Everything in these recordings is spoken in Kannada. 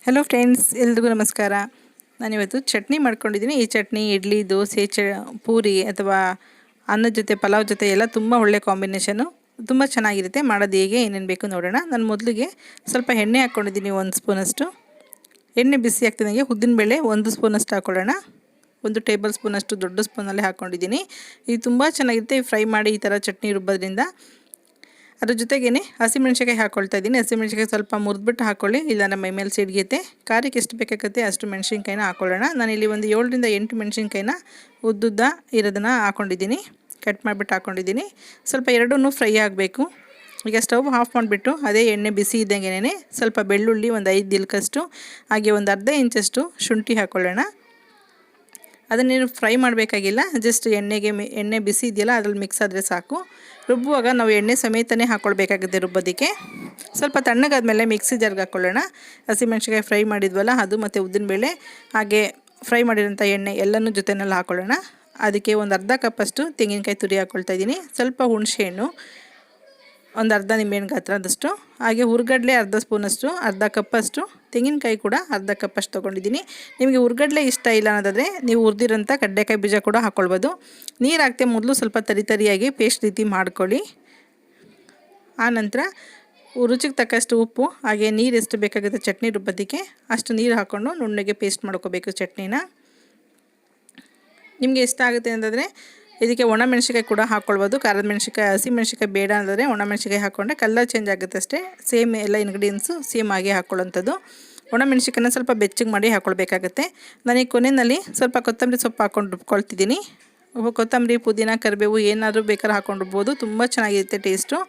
ಹಲೋ ಫ್ರೆಂಡ್ಸ್, ಎಲ್ರಿಗೂ ನಮಸ್ಕಾರ. ನಾನಿವತ್ತು ಚಟ್ನಿ ಮಾಡ್ಕೊಂಡಿದ್ದೀನಿ. ಈ ಚಟ್ನಿ ಇಡ್ಲಿ, ದೋಸೆ, ಪೂರಿ ಅಥವಾ ಅನ್ನದ ಜೊತೆ, ಪಲಾವ್ ಜೊತೆ ಎಲ್ಲ ತುಂಬ ಒಳ್ಳೆ ಕಾಂಬಿನೇಷನು. ತುಂಬ ಚೆನ್ನಾಗಿರುತ್ತೆ. ಮಾಡೋದು ಹೇಗೆ, ಏನೇನು ಬೇಕು ನೋಡೋಣ. ನಾನು ಮೊದಲಿಗೆ ಸ್ವಲ್ಪ ಎಣ್ಣೆ ಹಾಕ್ಕೊಂಡಿದ್ದೀನಿ, 1 ಸ್ಪೂನಷ್ಟು. ಎಣ್ಣೆ ಬಿಸಿ ಆಗ್ತಿದ್ದಂಗೆ ಉದ್ದಿನಬೇಳೆ 1 ಸ್ಪೂನಷ್ಟು ಹಾಕ್ಕೊಳ್ಳೋಣ. 1 ಟೇಬಲ್ ಸ್ಪೂನಷ್ಟು ದೊಡ್ಡ ಸ್ಪೂನಲ್ಲಿ ಹಾಕ್ಕೊಂಡಿದ್ದೀನಿ. ಇದು ತುಂಬ ಚೆನ್ನಾಗಿರುತ್ತೆ. ಫ್ರೈ ಮಾಡಿ ಈ ಥರ ಚಟ್ನಿ ರುಬ್ಬೋದ್ರಿಂದ. ಅದ್ರ ಜೊತೆಗೇ ಹಸಿಮೆಣ್ಸಿಕಾಯಿ ಹಾಕ್ಕೊಳ್ತಾ ಇದ್ದೀನಿ. ಹಸಿಮೆಣ್ಸಿಕಾಯಿ ಸ್ವಲ್ಪ ಮುರಿದ್ಬಿಟ್ಟು ಹಾಕ್ಕೊಳ್ಳಿ, ಇಲ್ಲಾಂದ್ರೆ ಮೈ ಮೇಲೆ ಸಿಡಿಯುತ್ತೆ. ಖಾರಕ್ಕೆ ಎಷ್ಟು ಬೇಕಾಗುತ್ತೆ ಅಷ್ಟು ಮೆಣಸಿನ್ಕಾಯಿನ ಹಾಕ್ಕೊಳ್ಳೋಣ. ನಾನಿಲ್ಲಿ ಒಂದು 7 ರಿಂದ 8 ಮೆಣಸಿನ್ಕಾಯಿನ ಉದ್ದುದ್ದ ಇರೋದನ್ನು ಹಾಕ್ಕೊಂಡಿದ್ದೀನಿ, ಕಟ್ ಮಾಡಿಬಿಟ್ಟು ಹಾಕ್ಕೊಂಡಿದ್ದೀನಿ. ಸ್ವಲ್ಪ ಎರಡೂ ಫ್ರೈ ಆಗಬೇಕು. ಈಗ ಸ್ಟವ್ ಆಫ್ ಮಾಡಿಬಿಟ್ಟು ಅದೇ ಎಣ್ಣೆ ಬಿಸಿ ಇದ್ದಂಗೆನೇ ಸ್ವಲ್ಪ ಬೆಳ್ಳುಳ್ಳಿ, ಒಂದು 5 ದಿಲ್ಕಷ್ಟು, ಹಾಗೆ ಒಂದು ಅರ್ಧ ಇಂಚಷ್ಟು ಶುಂಠಿ ಹಾಕ್ಕೊಳ್ಳೋಣ. ಅದನ್ನೇನು ಫ್ರೈ ಮಾಡಬೇಕಾಗಿಲ್ಲ, ಜಸ್ಟ್ ಎಣ್ಣೆ ಬಿಸಿ ಇದೆಯಲ್ಲ ಅದ್ರಲ್ಲಿ ಮಿಕ್ಸ್ ಆದರೆ ಸಾಕು. ರುಬ್ಬುವಾಗ ನಾವು ಎಣ್ಣೆ ಸಮೇತನೇ ಹಾಕ್ಕೊಳ್ಬೇಕಾಗುತ್ತೆ ರುಬ್ಬೋದಕ್ಕೆ. ಸ್ವಲ್ಪ ತಣ್ಣಗಾದ್ಮೇಲೆ ಮಿಕ್ಸಿ ಜಾರ್ಗೆ ಹಾಕ್ಕೊಳ್ಳೋಣ. ಹಸಿಮೆಣ್ಸಿಕಾಯಿ ಫ್ರೈ ಮಾಡಿದ್ವಲ್ಲ ಅದು, ಮತ್ತು ಉದ್ದಿನಬೇಳೆ, ಹಾಗೆ ಫ್ರೈ ಮಾಡಿರೋಂಥ ಎಣ್ಣೆ ಎಲ್ಲನೂ ಜೊತೆನಲ್ಲಿ ಹಾಕ್ಕೊಳ್ಳೋಣ. ಅದಕ್ಕೆ ಒಂದು ಅರ್ಧ ಕಪ್ಪಷ್ಟು ತೆಂಗಿನಕಾಯಿ ತುರಿ ಹಾಕ್ಕೊಳ್ತಾ ಇದ್ದೀನಿ. ಸ್ವಲ್ಪ ಹುಣಸೆಹಣ್ಣು, ಒಂದು ಅರ್ಧ ನಿಂಬೆಹಣ್ಣು ಗಾತ್ರದಷ್ಟು, ಹಾಗೆ ಹುರ್ಗಡ್ಲೆ ಅರ್ಧ ಸ್ಪೂನಷ್ಟು, ಅರ್ಧ ಕಪ್ಪಷ್ಟು, ತೆಂಗಿನಕಾಯಿ ಕೂಡ ಅರ್ಧ ಕಪ್ಪಷ್ಟು ತೊಗೊಂಡಿದ್ದೀನಿ. ನಿಮಗೆ ಹುರ್ಗಡ್ಲೆ ಇಷ್ಟ ಇಲ್ಲ ಅನ್ನೋದಾದರೆ ನೀವು ಹುರಿದಿರೋಂಥ ಕಡಲೆಕಾಯಿ ಬೀಜ ಕೂಡ ಹಾಕ್ಕೊಳ್ಬೋದು. ನೀರು ಹಾಕ್ತೆ ಮೊದಲು ಸ್ವಲ್ಪ ತರಿಯಾಗಿ ಪೇಸ್ಟ್ ರೀತಿ ಮಾಡ್ಕೊಳ್ಳಿ. ಆನಂತರ ರುಚಿಗೆ ತಕ್ಕಷ್ಟು ಉಪ್ಪು, ಹಾಗೆ ನೀರು ಎಷ್ಟು ಬೇಕಾಗುತ್ತೆ ಚಟ್ನಿ ರುಬ್ಬೋದಕ್ಕೆ ಅಷ್ಟು ನೀರು ಹಾಕ್ಕೊಂಡು ನುಣ್ಣಗೆ ಪೇಸ್ಟ್ ಮಾಡ್ಕೋಬೇಕು ಚಟ್ನಿನ. ನಿಮಗೆ ಇಷ್ಟ ಆಗುತ್ತೆ ಅಂತಂದರೆ ಇದಕ್ಕೆ ಒಣಮೆಣ್ಸಿಕಾಯಿ ಕೂಡ ಹಾಕ್ಕೊಳ್ಬೋದು. ಖಾರದ ಮೆಣಸಿಕಾಯಿ, ಹಸಿ ಮೆಣಸಿಕಾಯಿ ಬೇಡ ಅಂದರೆ ಒಣಮೆಣ್ಸಿಕಾಯಿ ಹಾಕ್ಕೊಂಡ್ರೆ ಕಲರ್ ಚೇಂಜ್ ಆಗುತ್ತೆ ಅಷ್ಟೇ. ಸೇಮ್ ಎಲ್ಲ ಇಂಗ್ರೀಡಿಯೆಂಟ್ಸು ಸೇಮ್ ಆಗಿ ಹಾಕ್ಕೊಳ್ಳೋಂಥದ್ದು. ಒಣಮೆಣ್ಸಿಕಾಯನ್ನ ಸ್ವಲ್ಪ ಬೆಚ್ಚಗೆ ಮಾಡಿ ಹಾಕ್ಕೊಳ್ಬೇಕಾಗತ್ತೆ. ನನಗೆ ಕೊನೆಯಲ್ಲಿ ಸ್ವಲ್ಪ ಕೊತ್ತಂಬರಿ ಸೊಪ್ಪು ಹಾಕ್ಕೊಂಡು ರುಬ್ಕೊಳ್ತಿದ್ದೀನಿ. ಕೊತ್ತಂಬರಿ, ಪುದೀನ, ಕರಿಬೇವು ಏನಾದರೂ ಬೇಕಾದ್ರೆ ಹಾಕ್ಕೊಂಡು ರುಬ್ಬೋದು. ತುಂಬ ಚೆನ್ನಾಗಿರುತ್ತೆ ಟೇಸ್ಟು.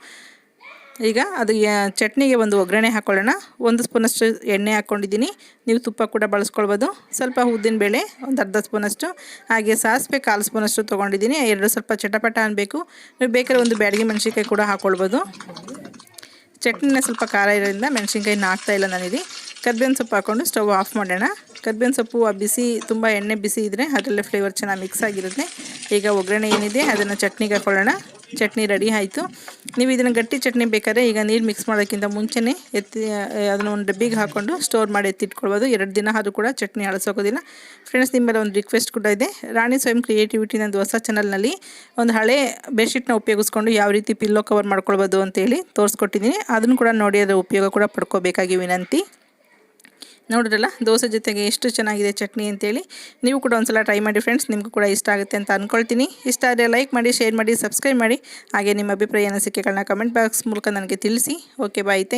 ಈಗ ಅದು ಚಟ್ನಿಗೆ ಒಂದು ಒಗ್ಗರಣೆ ಹಾಕ್ಕೊಳ್ಳೋಣ. 1 ಸ್ಪೂನಷ್ಟು ಎಣ್ಣೆ ಹಾಕ್ಕೊಂಡಿದ್ದೀನಿ. ನೀವು ತುಪ್ಪ ಕೂಡ ಬಳಸ್ಕೊಳ್ಬೋದು. ಸ್ವಲ್ಪ ಉದ್ದಿನಬೇಳೆ ಒಂದು ಅರ್ಧ ಸ್ಪೂನಷ್ಟು, ಹಾಗೆ ಸಾಸಿವೆ 1/4 ಸ್ಪೂನಷ್ಟು ತೊಗೊಂಡಿದ್ದೀನಿ. ಎರಡು ಸ್ವಲ್ಪ ಚಟಪಟ ಅನ್ನಬೇಕು. ನೀವು ಬೇಕಾದ್ರೆ ಒಂದು ಬ್ಯಾಡಗಿ ಮೆಣಸಿನ್ಕಾಯಿ ಕೂಡ ಹಾಕ್ಕೊಳ್ಬೋದು. ಚಟ್ನಿನ ಸ್ವಲ್ಪ ಖಾರ ಇರೋದ್ರಿಂದ ಮೆಣಸಿನ್ಕಾಯಿನ ಹಾಕ್ತಾಯಿಲ್ಲ ನಾನಿಲ್ಲಿ. ಕರ್ಬೇವಿನ ಸೊಪ್ಪು ಹಾಕ್ಕೊಂಡು ಸ್ಟವ್ ಆಫ್ ಮಾಡೋಣ. ಕರ್ಬೇವಿನ ಸೊಪ್ಪು ಬಿಸಿ, ತುಂಬ ಎಣ್ಣೆ ಬಿಸಿ ಇದ್ದರೆ ಅದರಲ್ಲೇ ಫ್ಲೇವರ್ ಚೆನ್ನಾಗಿ ಮಿಕ್ಸ್ ಆಗಿರುತ್ತೆ. ಈಗ ಒಗ್ಗರಣೆ ಏನಿದೆ ಅದನ್ನು ಚಟ್ನಿಗೆ ಹಾಕ್ಕೊಳ್ಳೋಣ. ಚಟ್ನಿ ರೆಡಿ ಆಯಿತು. ನೀವು ಇದನ್ನು ಗಟ್ಟಿ ಚಟ್ನಿ ಬೇಕಾದ್ರೆ ಈಗ ನೀರು ಮಿಕ್ಸ್ ಮಾಡೋಕ್ಕಿಂತ ಮುಂಚೆನೇ ಅದನ್ನು ಒಂದು ಡಬ್ಬಿಗೆ ಹಾಕ್ಕೊಂಡು ಸ್ಟೋರ್ ಮಾಡಿ ಎತ್ತಿಟ್ಕೊಳ್ಬೋದು. 2 ದಿನ ಆದರೂ ಕೂಡ ಚಟ್ನಿ ಅಳಿಸೋಗೋದಿಲ್ಲ. ಫ್ರೆಂಡ್ಸ್, ನಿಮ್ಮಲ್ಲಿ ಒಂದು ರಿಕ್ವೆಸ್ಟ್ ಕೂಡ ಇದೆ. ರಾಣಿ ಸ್ವಯಂ ಕ್ರಿಯೇಟಿವಿಟಿ ನಂದು ಹೊಸ ಚಾನಲ್ನಲ್ಲಿ ಒಂದು ಹಳೆ ಬೆಡ್ಶೀಟ್ನ ಉಪಯೋಗಿಸ್ಕೊಂಡು ಯಾವ ರೀತಿ ಪಿಲ್ಲೋ ಕವರ್ ಮಾಡ್ಕೊಳ್ಬೋದು ಅಂತೇಳಿ ತೋರಿಸ್ಕೊಟ್ಟಿದ್ದೀನಿ. ಅದನ್ನು ಕೂಡ ನೋಡಿ, ಅದರ ಉಪಯೋಗ ಕೂಡ ಪಡ್ಕೋಬೇಕಾಗಿ ವಿನಂತಿ. ನೋಡಿದ್ರಲ್ಲ ದೋಸೆ ಜೊತೆಗೆ ಎಷ್ಟು ಚೆನ್ನಾಗಿದೆ ಚಟ್ನಿ ಅಂತೇಳಿ. ನೀವು ಕೂಡ ಒಂದ್ಸಲ ಟ್ರೈ ಮಾಡಿ ಫ್ರೆಂಡ್ಸ್, ನಿಮಗೂ ಕೂಡ ಇಷ್ಟ ಆಗುತ್ತೆ ಅಂತ ಅಂದ್ಕೊಳ್ತೀನಿ. ಇಷ್ಟ ಆದರೆ ಲೈಕ್ ಮಾಡಿ, ಶೇರ್ ಮಾಡಿ, ಸಬ್ಸ್ಕ್ರೈಬ್ ಮಾಡಿ, ಹಾಗೆ ನಿಮ್ಮ ಅಭಿಪ್ರಾಯ ಅನಿಸಿಕೆಗಳನ್ನ ಕಮೆಂಟ್ ಬಾಕ್ಸ್ ಮೂಲಕ ನನಗೆ ತಿಳಿಸಿ. Okay, bye, thank you.